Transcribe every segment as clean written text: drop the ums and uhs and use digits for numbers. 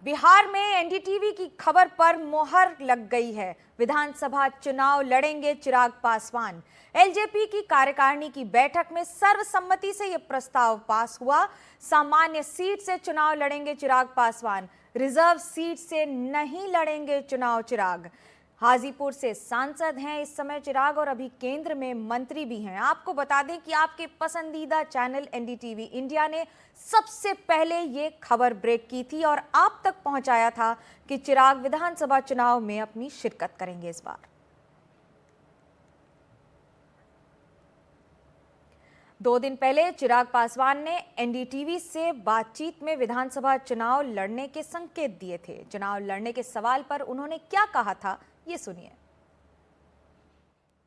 बिहार में एनडीटीवी की खबर पर मोहर लग गई है। विधानसभा चुनाव लड़ेंगे चिराग पासवान। एलजेपी की कार्यकारिणी की बैठक में सर्वसम्मति से यह प्रस्ताव पास हुआ। सामान्य सीट से चुनाव लड़ेंगे चिराग पासवान, रिजर्व सीट से नहीं लड़ेंगे चुनाव चिराग। हाजीपुर से सांसद हैं इस समय चिराग और अभी केंद्र में मंत्री भी हैं। आपको बता दें कि आपके पसंदीदा चैनल एनडीटीवी इंडिया ने सबसे पहले ये खबर ब्रेक की थी और आप तक पहुंचाया था कि चिराग विधानसभा चुनाव में अपनी शिरकत करेंगे इस बार। 2 दिन पहले चिराग पासवान ने एनडीटीवी से बातचीत में विधानसभा चुनाव लड़ने के संकेत दिए थे। चुनाव लड़ने के सवाल पर उन्होंने क्या कहा था, ये सुनिए।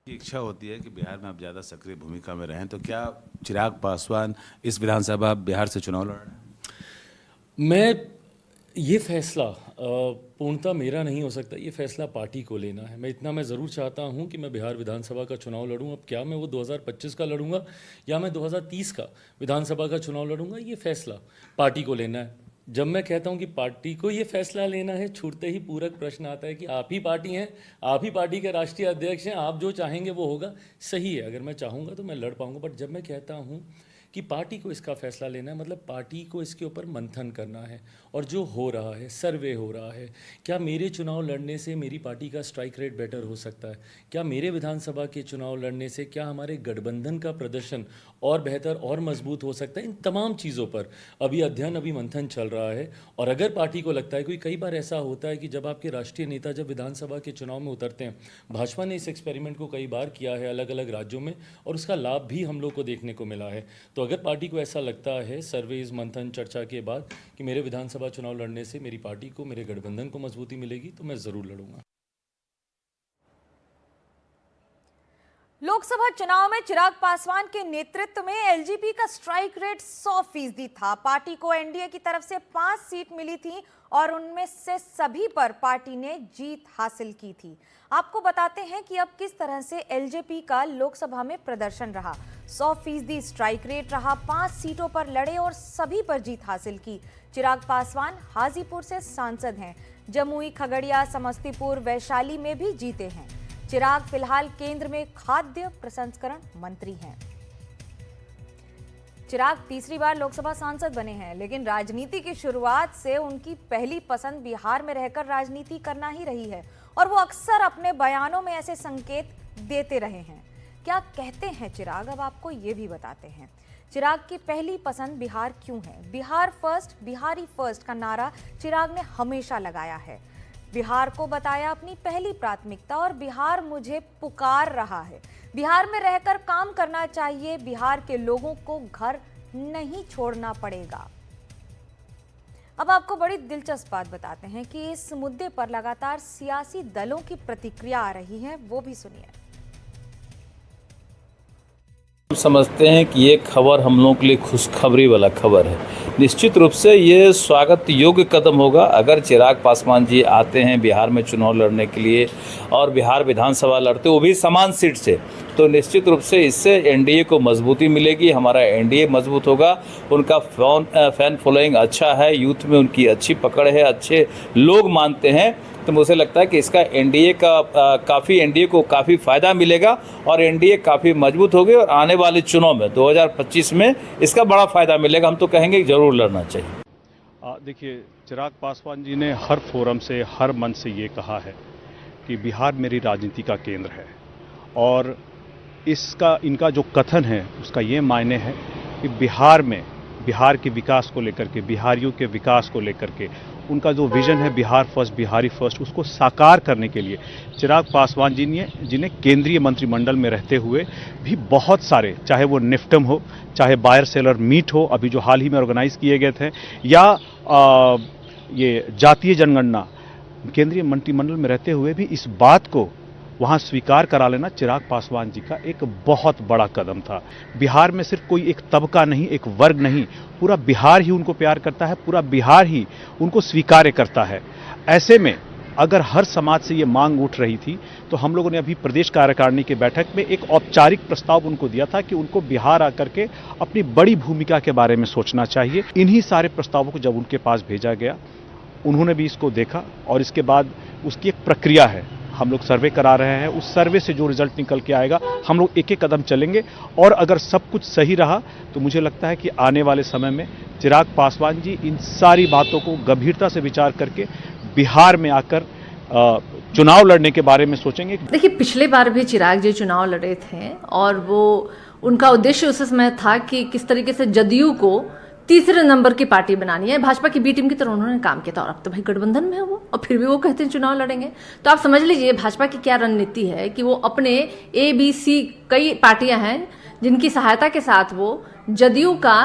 इच्छा होती है कि बिहार में आप ज़्यादा सक्रिय भूमिका में रहें, तो क्या चिराग पासवान इस विधानसभा बिहार से चुनाव लड़ रहे हैं? ये फैसला पूर्णतः मेरा नहीं हो सकता, ये फैसला पार्टी को लेना है। मैं इतना ज़रूर चाहता हूं कि मैं बिहार विधानसभा का चुनाव लड़ूं। अब क्या मैं वो 2025 का लड़ूंगा या मैं 2030 का विधानसभा का चुनाव लड़ूंगा, ये फैसला पार्टी को लेना है। जब मैं कहता हूं कि पार्टी को ये फैसला लेना है, छूटते ही पूरक प्रश्न आता है कि आप ही पार्टी हैं, आप ही पार्टी के राष्ट्रीय अध्यक्ष हैं, आप जो चाहेंगे वो होगा। सही है, अगर मैं चाहूँगा तो मैं लड़ पाऊँगा, बट जब मैं कहता हूँ कि पार्टी को इसका फैसला लेना है, मतलब पार्टी को इसके ऊपर मंथन करना है। और जो हो रहा है, सर्वे हो रहा है, क्या मेरे चुनाव लड़ने से मेरी पार्टी का स्ट्राइक रेट बेटर हो सकता है, क्या मेरे विधानसभा के चुनाव लड़ने से क्या हमारे गठबंधन का प्रदर्शन और बेहतर और मजबूत हो सकता है, इन तमाम चीज़ों पर अभी अध्ययन, अभी मंथन चल रहा है। और अगर पार्टी को लगता है, कोई कई बार ऐसा होता है कि जब आपके राष्ट्रीय नेता जब विधानसभा के चुनाव में उतरते हैं, भाजपा ने इस एक्सपेरिमेंट को कई बार किया है अलग अलग राज्यों में और उसका लाभ भी हम लोग को देखने को मिला है। तो अगर पार्टी को ऐसा लगता है सर्वेज, मंथन, चर्चा के बाद कि मेरे विधानसभा चुनाव लड़ने से मेरी पार्टी को, मेरे गठबंधन को मजबूती मिलेगी, तो मैं जरूर लड़ूंगा। लोकसभा चुनाव में चिराग पासवान के नेतृत्व में एलजेपी का स्ट्राइक रेट 100% था। पार्टी को एनडीए की तरफ से 5 सीट मिली थी और उनमें से सभी पर पार्टी ने जीत हासिल की थी। आपको बताते हैं कि अब किस तरह से एलजेपी का लोकसभा में प्रदर्शन रहा। 100% स्ट्राइक रेट रहा, 5 सीटों पर लड़े और सभी पर जीत हासिल की। चिराग पासवान हाजीपुर से सांसद हैं। जमुई, खगड़िया, समस्तीपुर, वैशाली में भी जीते हैं। चिराग फिलहाल केंद्र में खाद्य प्रसंस्करण मंत्री हैं। चिराग तीसरी बार लोकसभा सांसद बने हैं, लेकिन राजनीति की शुरुआत से उनकी पहली पसंद बिहार में रहकर राजनीति करना ही रही है और वो अक्सर अपने बयानों में ऐसे संकेत देते रहे हैं। क्या कहते हैं चिराग, अब आपको ये भी बताते हैं। चिराग की पहली पसंद बिहार क्यों है? बिहार फर्स्ट, बिहारी फर्स्ट का नारा चिराग ने हमेशा लगाया है। बिहार को बताया अपनी पहली प्राथमिकता और बिहार मुझे पुकार रहा है। बिहार में रहकर काम करना चाहिए, बिहार के लोगों को घर नहीं छोड़ना पड़ेगा। अब आपको बड़ी दिलचस्प बात बताते हैं कि इस मुद्दे पर लगातार सियासी दलों की प्रतिक्रिया आ रही है, वो भी सुनिए। हम समझते हैं कि ये खबर हम लोगों के लिए खुशखबरी वाला खबर है। निश्चित रूप से ये स्वागत योग्य कदम होगा अगर चिराग पासवान जी आते हैं बिहार में चुनाव लड़ने के लिए और बिहार विधानसभा लड़ते, वो भी समान सीट से, तो निश्चित रूप से इससे एनडीए को मजबूती मिलेगी, हमारा एनडीए मजबूत होगा। उनका फैन फॉलोइंग अच्छा है, यूथ में उनकी अच्छी पकड़ है, अच्छे लोग मानते हैं। तो मुझे लगता है कि इसका एनडीए को काफ़ी फ़ायदा मिलेगा और एनडीए काफ़ी मजबूत होगी और आने वाले चुनाव में 2025 में इसका बड़ा फ़ायदा मिलेगा। हम तो कहेंगे कि ज़रूर लड़ना चाहिए। देखिए, चिराग पासवान जी ने हर फोरम से, हर मंच से ये कहा है कि बिहार मेरी राजनीति का केंद्र है और इनका जो कथन है उसका ये मायने है कि बिहार के विकास को लेकर के, बिहारियों के विकास को लेकर के उनका जो विजन है बिहार फर्स्ट, बिहारी फर्स्ट, उसको साकार करने के लिए चिराग पासवान जी ने, जिन्हें केंद्रीय मंत्रिमंडल में रहते हुए भी बहुत सारे, चाहे वो निफ्टम हो, चाहे बायर सेलर मीट हो, अभी जो हाल ही में ऑर्गेनाइज किए गए थे, या ये जातीय जनगणना, केंद्रीय मंत्रिमंडल में रहते हुए भी इस बात को वहां स्वीकार करा लेना चिराग पासवान जी का एक बहुत बड़ा कदम था। बिहार में सिर्फ कोई एक तबका नहीं, एक वर्ग नहीं, पूरा बिहार ही उनको प्यार करता है, पूरा बिहार ही उनको स्वीकार्य करता है। ऐसे में अगर हर समाज से ये मांग उठ रही थी तो हम लोगों ने अभी प्रदेश कार्यकारिणी की बैठक में एक औपचारिक प्रस्ताव उनको दिया था कि उनको बिहार आकर के अपनी बड़ी भूमिका के बारे में सोचना चाहिए। इन्हीं सारे प्रस्तावों को जब उनके पास भेजा गया उन्होंने भी इसको देखा और इसके बाद उसकी एक प्रक्रिया है, हम लोग सर्वे करा रहे हैं। उस सर्वे से जो रिजल्ट निकल के आएगा हम लोग एक एक कदम चलेंगे और अगर सब कुछ सही रहा तो मुझे लगता है कि आने वाले समय में चिराग पासवान जी इन सारी बातों को गंभीरता से विचार करके बिहार में आकर चुनाव लड़ने के बारे में सोचेंगे। देखिए, पिछले बार भी चिराग जी चुनाव लड़े थे और वो उनका उद्देश्य उस समय था कि किस तरीके से जदयू को तीसरे नंबर की पार्टी बनानी है, भाजपा की बी टीम की तरह उन्होंने काम किया था। और अब तो भाई गठबंधन में है वो, और फिर भी वो कहते हैं चुनाव लड़ेंगे। तो आप समझ लीजिए भाजपा की क्या रणनीति है कि वो अपने ABC कई पार्टियां हैं जिनकी सहायता के साथ वो जदयू का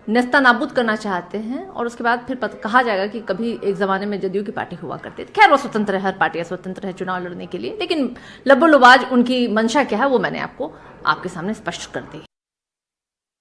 नेस्ता नाबूद करना चाहते हैं और उसके बाद फिर कहा जाएगा कि कभी एक जमाने में जदयू की पार्टी हुआ करती थी। खैर वो स्वतंत्र है, हर पार्टियां स्वतंत्र है चुनाव लड़ने के लिए, लेकिन लबोलुबाज उनकी मंशा क्या है वो मैंने आपके सामने स्पष्ट कर दी।